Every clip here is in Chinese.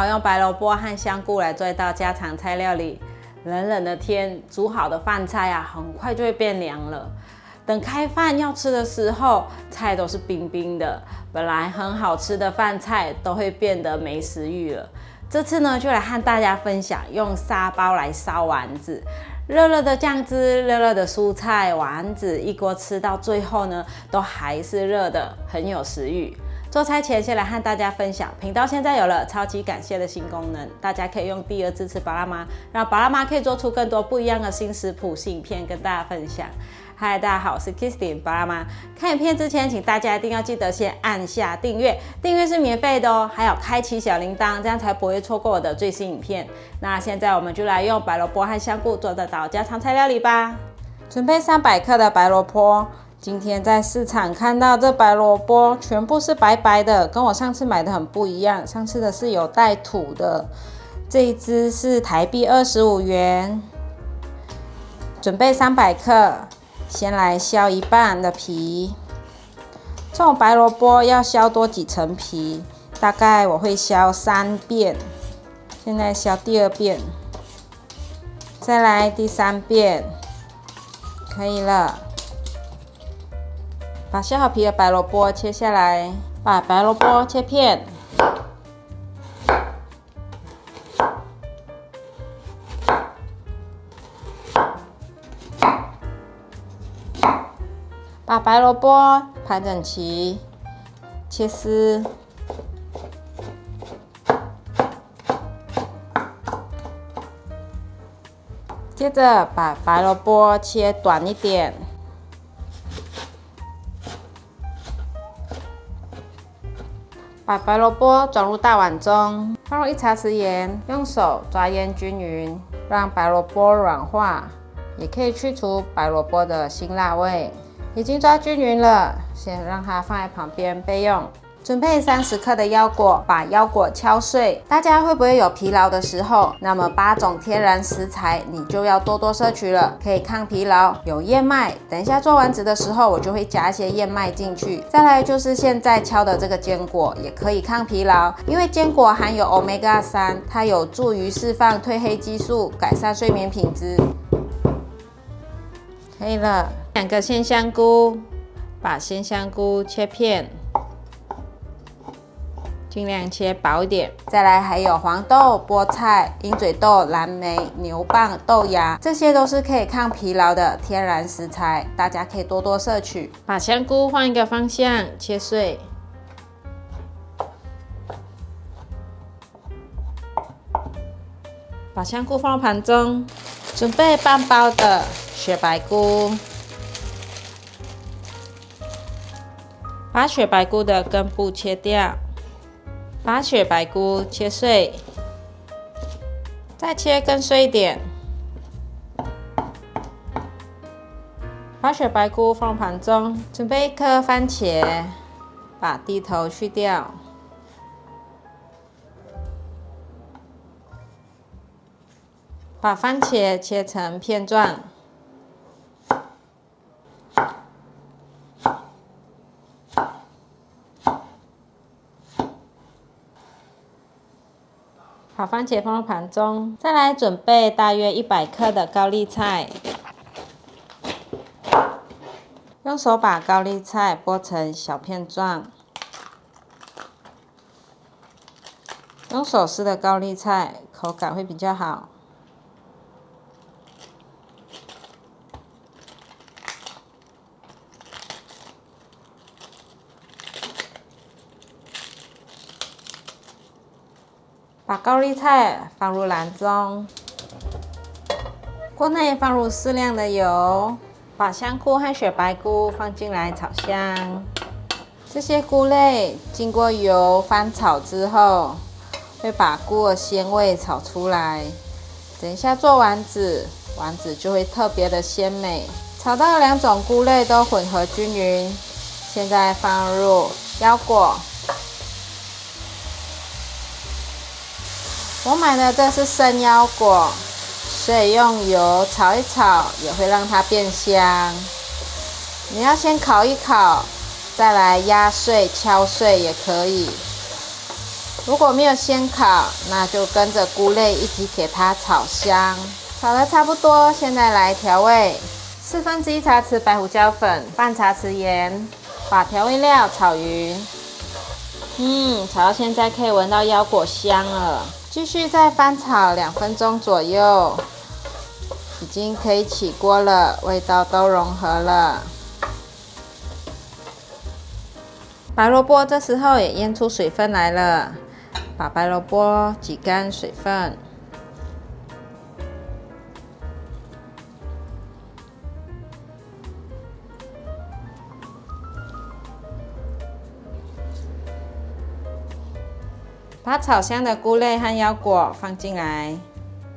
好用白萝卜和香菇来做一道家常菜料理。冷冷的天，煮好的饭菜啊，很快就会变凉了。等开饭要吃的时候，菜都是冰冰的，本来很好吃的饭菜都会变得没食欲了。这次呢，就来和大家分享用沙包来烧丸子。热热的酱汁，热热的蔬菜，丸子一锅吃到最后呢，都还是热的，很有食欲。做菜前先来和大家分享，频道现在有了超级感谢的新功能，大家可以用第二支持宝拉妈，让宝拉妈可以做出更多不一样的新食谱、新影片跟大家分享。嗨，大家好，我是 Kristin 宝拉妈。看影片之前，请大家一定要记得先按下订阅，订阅是免费的哦，还有开启小铃铛，这样才不会错过我的最新影片。那现在我们就来用白萝卜和香菇做这道家常菜料理吧。准备300克的白萝卜。今天在市场看到这白萝卜全部是白白的，跟我上次买的很不一样。上次的是有带土的，这一支是台币25元。准备300克，先来削一半的皮。这种白萝卜要削多几层皮，大概我会削3遍。现在削第2遍，再来第3遍，可以了。把削好皮的白萝卜切下来，把白萝卜切片，把白萝卜盘整齐，切丝，接着把白萝卜切短一点。把白萝卜转入大碗中，放入1茶匙盐，用手抓腌均匀，让白萝卜软化，也可以去除白萝卜的辛辣味。已经抓均匀了，先让它放在旁边备用。准备30克的腰果，把腰果敲碎。大家会不会有疲劳的时候？那么8种天然食材你就要多多摄取了，可以抗疲劳。有燕麦，等一下做丸子的时候我就会加一些燕麦进去。再来就是现在敲的这个坚果，也可以抗疲劳，因为坚果含有 Omega 3，它有助于释放褪黑激素，改善睡眠品质。可以了，2个鲜香菇，把鲜香菇切片。尽量切薄一点。再来还有黄豆、菠菜、鹰嘴豆、蓝莓、牛蒡、豆芽，这些都是可以抗疲劳的天然食材，大家可以多多摄取。把香菇换一个方向切碎，把香菇放入盘中。准备半包的雪白菇，把雪白菇的根部切掉。把雪白菇切碎，再切更碎一点。把雪白菇放盘中，准备1颗番茄，把蒂头去掉。把番茄切成片状。把番茄放入盘中，再来准备大约100克的高丽菜，用手把高丽菜剥成小片状。用手撕的高丽菜口感会比较好。把高丽菜放入篮中，锅内放入适量的油，把香菇和雪白菇放进来炒香。这些菇类经过油翻炒之后，会把菇的鲜味炒出来。等一下做丸子，丸子就会特别的鲜美。炒到2种菇类都混合均匀，现在放入腰果。我买的这是生腰果，所以用油炒一炒也会让它变香。你要先烤一烤，再来压碎、敲碎也可以。如果没有先烤，那就跟着菇类一起给它炒香。炒得差不多，现在来调味：1/4茶匙白胡椒粉，半茶匙盐，把调味料炒匀。炒到现在可以闻到腰果香了。继续再翻炒2分钟左右，已经可以起锅了，味道都融合了。白萝卜这时候也腌出水分来了，把白萝卜挤干水分。把炒香的菇类和腰果放进来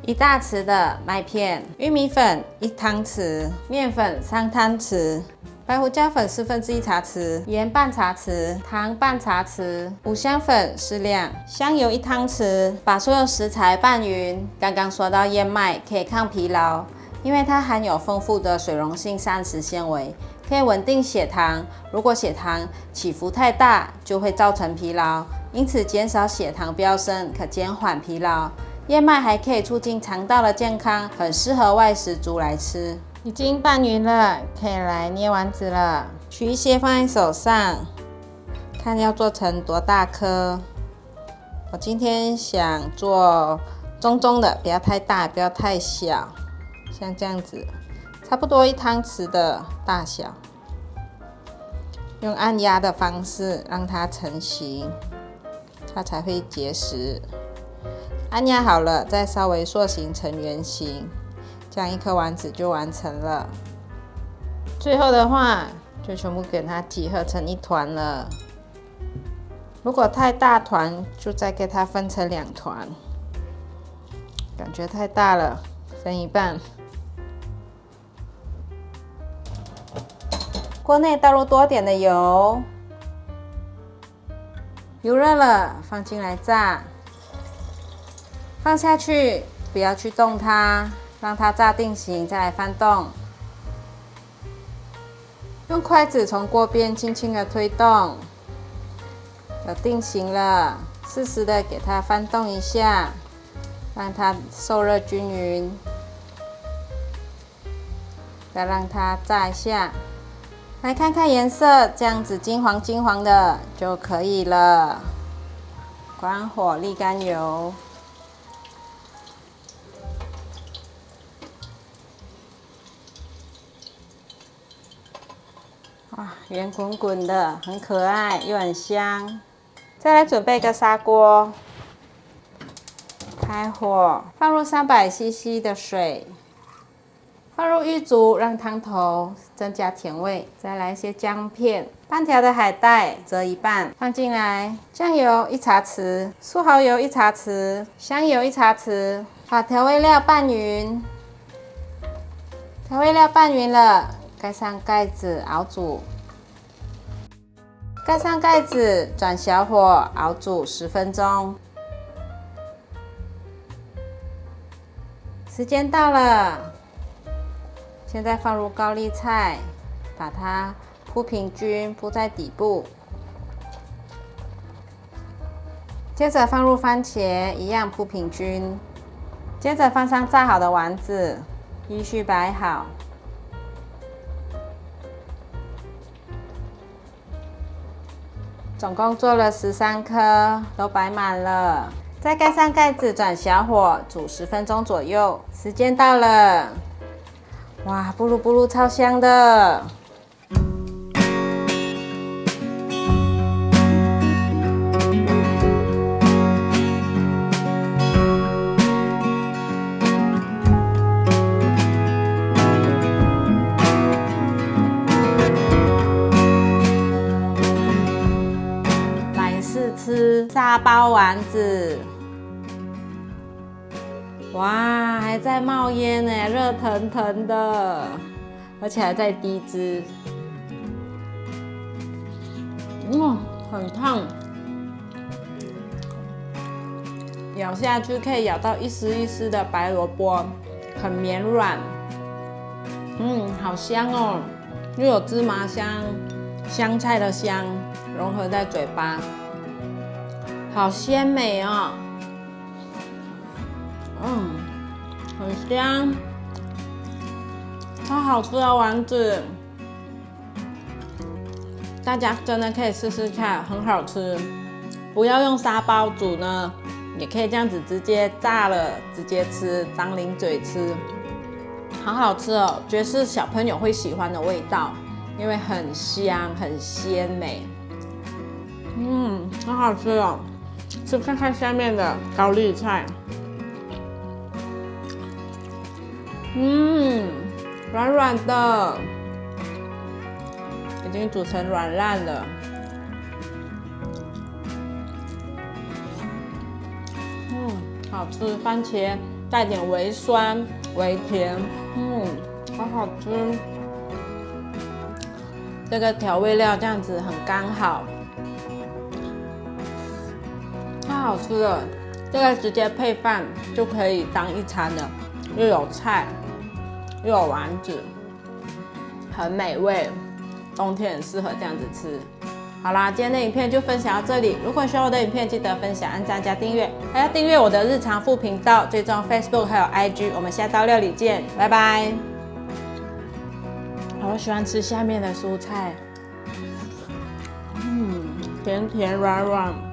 ，1大匙的麦片，玉米粉1汤匙，面粉3汤匙，白胡椒粉1/4茶匙，盐半茶匙，糖半茶匙，五香粉适量，香油1汤匙。把所有食材拌匀。刚刚说到燕麦可以抗疲劳，因为它含有丰富的水溶性膳食纤维，可以稳定血糖。如果血糖起伏太大，就会造成疲劳。因此，减少血糖飙升，可减缓疲劳。燕麦还可以促进肠道的健康，很适合外食族来吃。已经拌匀了，可以来捏丸子了。取一些放在手上，看要做成多大颗。我今天想做中中的，不要太大，不要太小，像这样子，差不多1汤匙的大小。用按压的方式让它成型。它才会结实。按压好了，再稍微塑形成圆形，这样1颗丸子就完成了。最后的话，就全部给它集合成一团了。如果太大团，就再给它分成2团。感觉太大了，分一半。锅内倒入多点的油。油热了，放进来炸，放下去，不要去动它，让它炸定型，再来翻动。用筷子从锅边轻轻的推动，有定型了，适时的给它翻动一下，让它受热均匀，再让它炸一下。来看看颜色，这样子金黄金黄的就可以了。关火，沥干油。哇，圆滚滚的，很可爱，又很香。再来准备个砂锅，开火，放入300cc 的水。放入玉竹，让汤头增加甜味。再来一些姜片，半条的海带折一半，放进来。酱油1茶匙，素蚝油1茶匙，香油1茶匙。把调味料拌匀。调味料拌匀了，盖上盖子熬煮。盖上盖子，转小火熬煮10分钟。时间到了。现在放入高丽菜，把它铺平均，铺在底部。接着放入番茄，一样铺平均。接着放上炸好的丸子，依序摆好。总共做了13颗，都摆满了。再盖上盖子，转小火煮10分钟左右。时间到了。哇，布噜布噜，超香的！来试吃沙包丸子。哇，还在冒烟呢，热腾腾的，而且还在滴汁。很烫，咬下去可以咬到一丝一丝的白萝卜，很绵软。好香哦，又有芝麻香、香菜的香融合在嘴巴，好鲜美哦，很香，超好吃的丸子，大家真的可以试试看，很好吃。不要用沙包煮呢，也可以这样子直接炸了，直接吃当零嘴吃，好好吃哦，觉得是小朋友会喜欢的味道，因为很香很鲜美，很好吃哦。吃看看下面的高丽菜，软软的，已经煮成软烂了。好吃，番茄带点微酸微甜，好好吃。这个调味料这样子很刚好，太好吃了。这个直接配饭就可以当一餐了，又有菜，又有丸子，很美味。冬天很适合这样子吃。好啦，今天的影片就分享到这里。如果喜欢我的影片，记得分享、按赞加订阅，还要订阅我的日常副频道，追踪 Facebook 还有 IG。我们下道料理见，拜拜。好喜欢吃下面的蔬菜，甜甜软软。